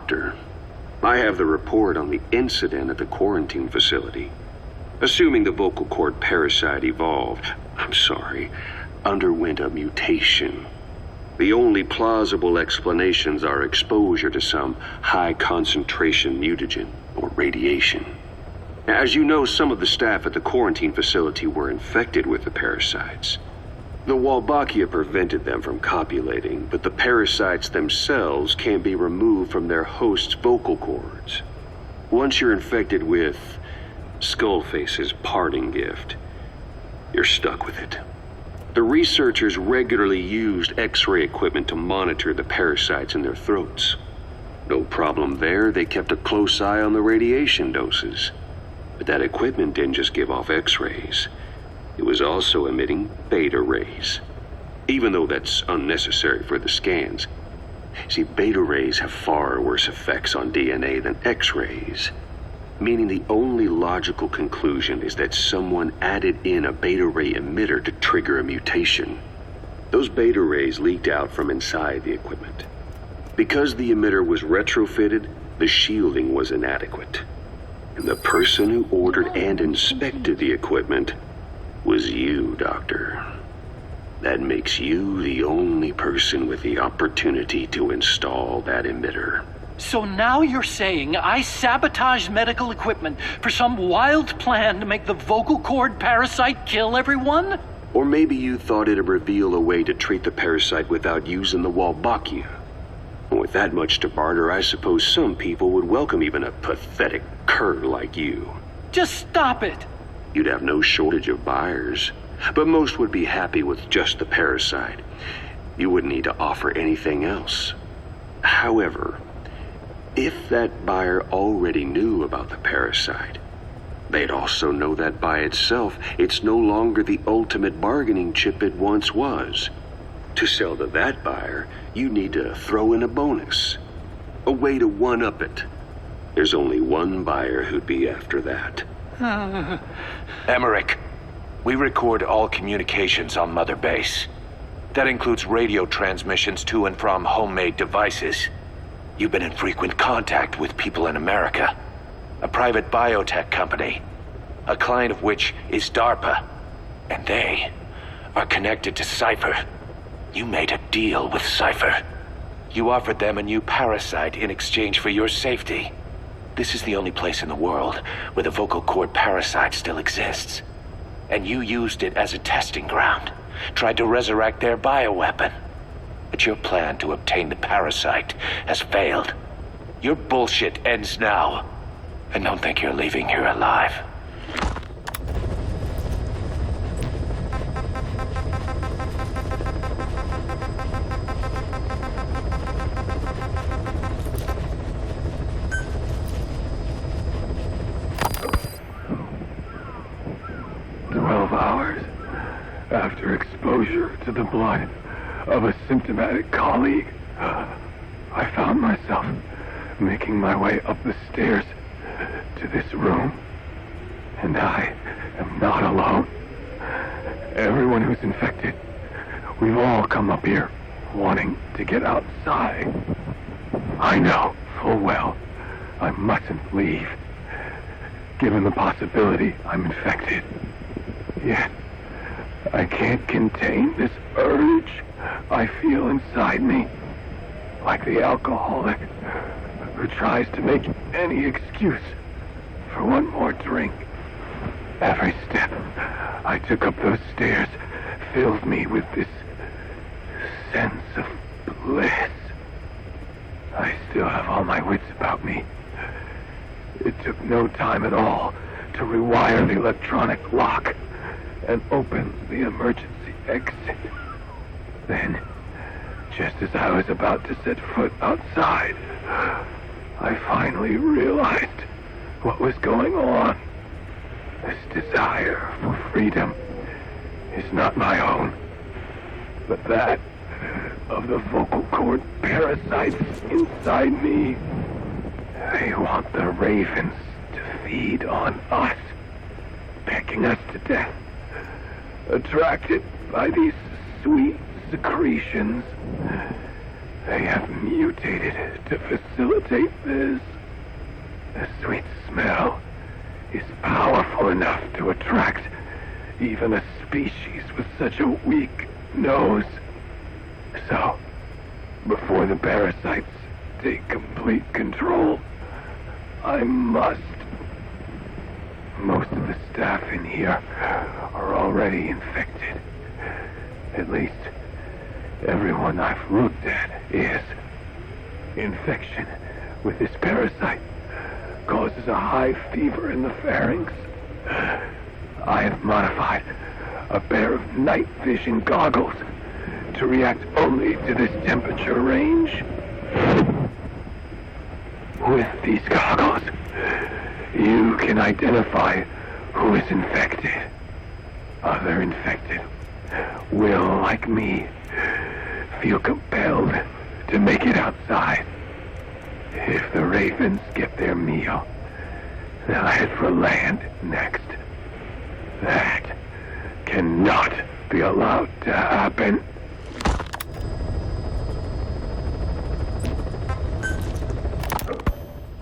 Doctor. I have the report on the incident at the quarantine facility. Assuming the vocal cord parasite underwent a mutation. The only plausible explanations are exposure to some high-concentration mutagen or radiation. As you know, some of the staff at the quarantine facility were infected with the parasites. The Wolbachia prevented them from copulating, but the parasites themselves can be removed from their host's vocal cords. Once you're infected with Skullface's parting gift, you're stuck with it. The researchers regularly used X-ray equipment to monitor the parasites in their throats. No problem there, they kept a close eye on the radiation doses. But that equipment didn't just give off X-rays. It was also emitting beta rays. Even though that's unnecessary for the scans. See, beta rays have far worse effects on DNA than X-rays. Meaning the only logical conclusion is that someone added in a beta ray emitter to trigger a mutation. Those beta rays leaked out from inside the equipment. Because the emitter was retrofitted, the shielding was inadequate. And the person who ordered and inspected the equipment was you, Doctor. That makes you the only person with the opportunity to install that emitter. So now you're saying I sabotaged medical equipment for some wild plan to make the vocal cord parasite kill everyone? Or maybe you thought it'd reveal a way to treat the parasite without using the Wolbachia. And with that much to barter, I suppose some people would welcome even a pathetic cur like you. Just stop it! You'd have no shortage of buyers, but most would be happy with just the parasite. You wouldn't need to offer anything else. However, if that buyer already knew about the parasite, they'd also know that by itself, it's no longer the ultimate bargaining chip it once was. To sell to that buyer, you need to throw in a bonus. A way to one-up it. There's only one buyer who'd be after that. Emmerich, we record all communications on Mother Base. That includes radio transmissions to and from homemade devices. You've been in frequent contact with people in America. A private biotech company. A client of which is DARPA. And they are connected to Cypher. You made a deal with Cypher. You offered them a new parasite in exchange for your safety. This is the only place in the world where the vocal cord parasite still exists. And you used it as a testing ground. Tried to resurrect their bioweapon. But your plan to obtain the parasite has failed. Your bullshit ends now. And don't think you're leaving here alive. After exposure to the blood of a symptomatic colleague, I found myself making my way up the stairs to this room. And I am not alone. Everyone who's infected, we've all come up here wanting to get outside. I know full well I mustn't leave, given the possibility I'm infected. Yet, I can't contain this urge I feel inside me, like the alcoholic who tries to make any excuse for one more drink. Every step I took up those stairs filled me with this sense of bliss. I still have all my wits about me. It took no time at all to rewire the electronic lock and open the emergency exit. Then, just as I was about to set foot outside, I finally realized what was going on. This desire for freedom is not my own, but that of the vocal cord parasites inside me. They want the ravens to feed on us, pecking us to death. Attracted by these sweet secretions, They have mutated to facilitate this. The sweet smell is powerful enough to attract even a species with such a weak nose. So, before the parasites take complete control, I must. Most of the staff in here are already infected. At least, everyone I've looked at is. Infection with this parasite causes a high fever in the pharynx. I have modified a pair of night vision goggles to react only to this temperature range. With these goggles, you can identify who is infected. Other infected will, like me, feel compelled to make it outside. If the ravens get their meal, they'll head for land next. That cannot be allowed to happen.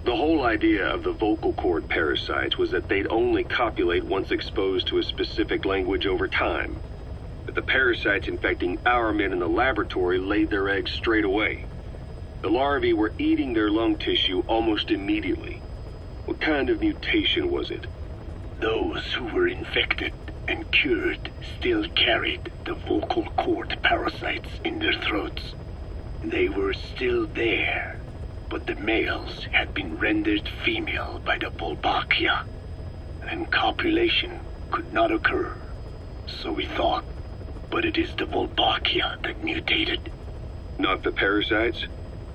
The whole idea of the vocal cord parasites was that they'd only copulate once exposed to a specific language over time. But the parasites infecting our men in the laboratory laid their eggs straight away. The larvae were eating their lung tissue almost immediately. What kind of mutation was it? Those who were infected and cured still carried the vocal cord parasites in their throats. They were still there, but the males had been rendered female by the Wolbachia, and copulation could not occur. So we thought, but it is the Wolbachia that mutated. Not the parasites?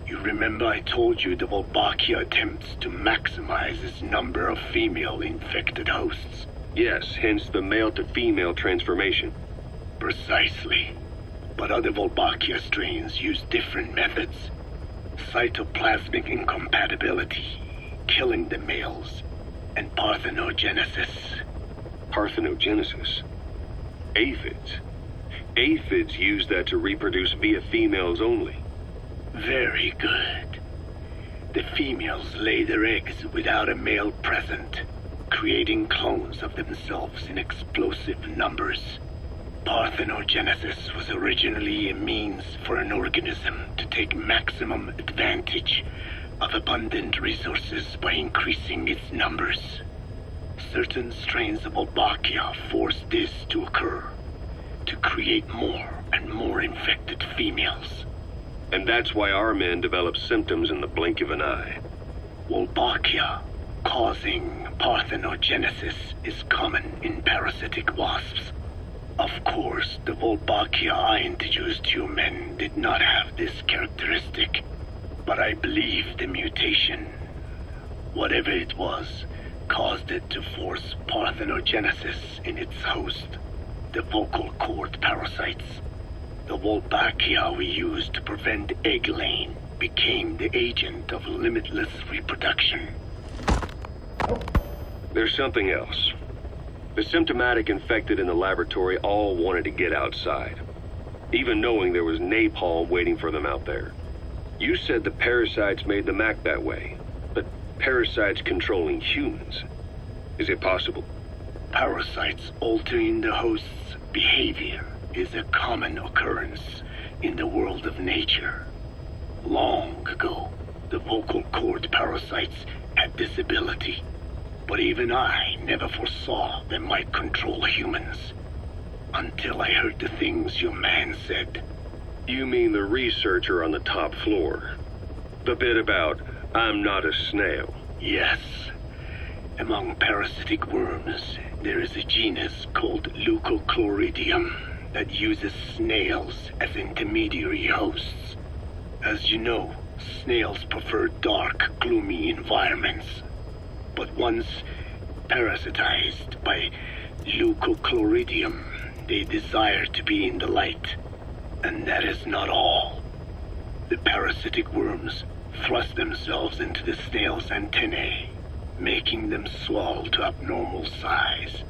You remember I told you the Wolbachia attempts to maximize its number of female infected hosts? Yes, hence the male-to-female transformation. Precisely. But other Wolbachia strains use different methods. Cytoplasmic incompatibility, killing the males, and parthenogenesis. Parthenogenesis? Aphids? Aphids use that to reproduce via females only. Very good. The females lay their eggs without a male present, creating clones of themselves in explosive numbers. Parthenogenesis was originally a means for an organism to take maximum advantage of abundant resources by increasing its numbers. Certain strains of Wolbachia forced this to occur, to create more and more infected females. And that's why our men develop symptoms in the blink of an eye. Wolbachia causing parthenogenesis is common in parasitic wasps. Of course, the Wolbachia I introduced to you men did not have this characteristic, but I believe the mutation, whatever it was, caused it to force parthenogenesis in its host, the vocal cord parasites. The Wolbachia we used to prevent egg laying became the agent of limitless reproduction. There's something else. The symptomatic infected in the laboratory all wanted to get outside, even knowing there was napalm waiting for them out there. You said the parasites made them act that way, but parasites controlling humans. Is it possible? Parasites altering the host's behavior is a common occurrence in the world of nature. Long ago, the vocal cord parasites had this ability, but even I never foresaw they might control humans. Until I heard the things your man said. You mean the researcher on the top floor? The bit about, I'm not a snail. Yes. Among parasitic worms, there is a genus called Leucochloridium that uses snails as intermediary hosts. As you know, snails prefer dark, gloomy environments. But once parasitized by Leucochloridium, they desire to be in the light. And that is not all. The parasitic worms thrust themselves into the snail's antennae, making them swell to abnormal size.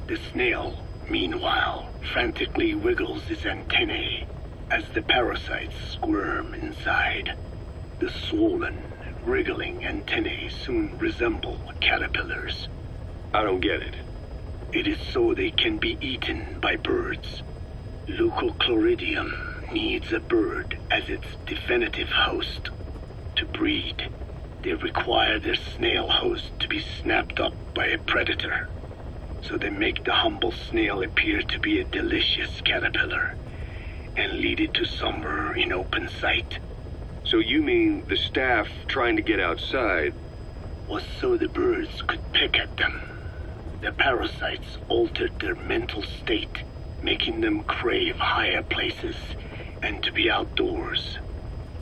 The snail, meanwhile, frantically wiggles its antennae, as the parasites squirm inside. The swollen, wriggling antennae soon resemble caterpillars. I don't get it. It is so they can be eaten by birds. Leucochloridium needs a bird as its definitive host. To breed, they require their snail host to be snapped up by a predator. So they make the humble snail appear to be a delicious caterpillar and lead it to somewhere in open sight. So you mean the staff trying to get outside Was so the birds could pick at them. The parasites altered their mental state, making them crave higher places and to be outdoors.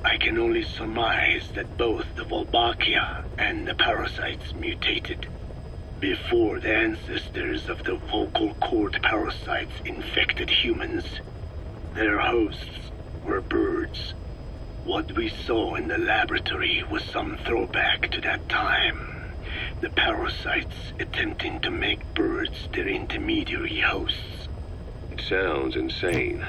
I can only surmise that both the Wolbachia and the parasites mutated before the ancestors of the vocal cord parasites infected humans. Their hosts were birds. What we saw in the laboratory was some throwback to that time. The parasites attempting to make birds their intermediary hosts. It sounds insane.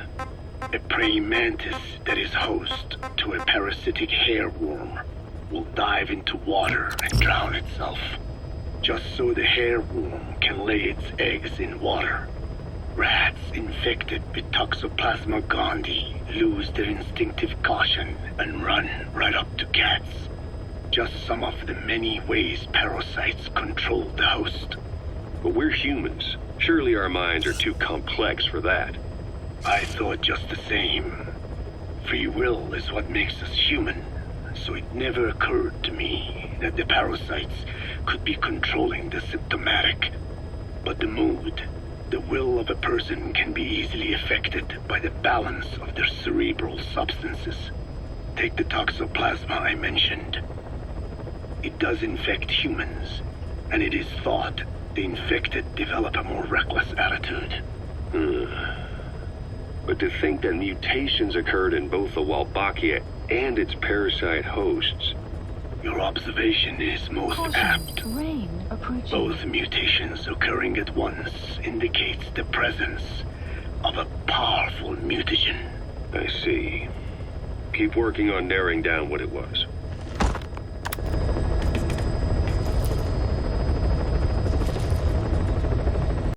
A praying mantis that is host to a parasitic hairworm will dive into water and drown itself, just so the hairworm can lay its eggs in water. Rats infected with Toxoplasma gondii lose their instinctive caution and run right up to cats. Just some of the many ways parasites control the host. But we're humans. Surely our minds are too complex for that. I thought just the same. Free will is what makes us human, so it never occurred to me that the parasites could be controlling the symptomatic. But the mood, the will of a person can be easily affected by the balance of their cerebral substances. Take the toxoplasma I mentioned. It does infect humans, and it is thought the infected develop a more reckless attitude. But to think that mutations occurred in both the Wolbachia and its parasite hosts. Your observation is most apt. Rain approaching. Both mutations occurring at once indicates the presence of a powerful mutagen. I see. Keep working on narrowing down what it was.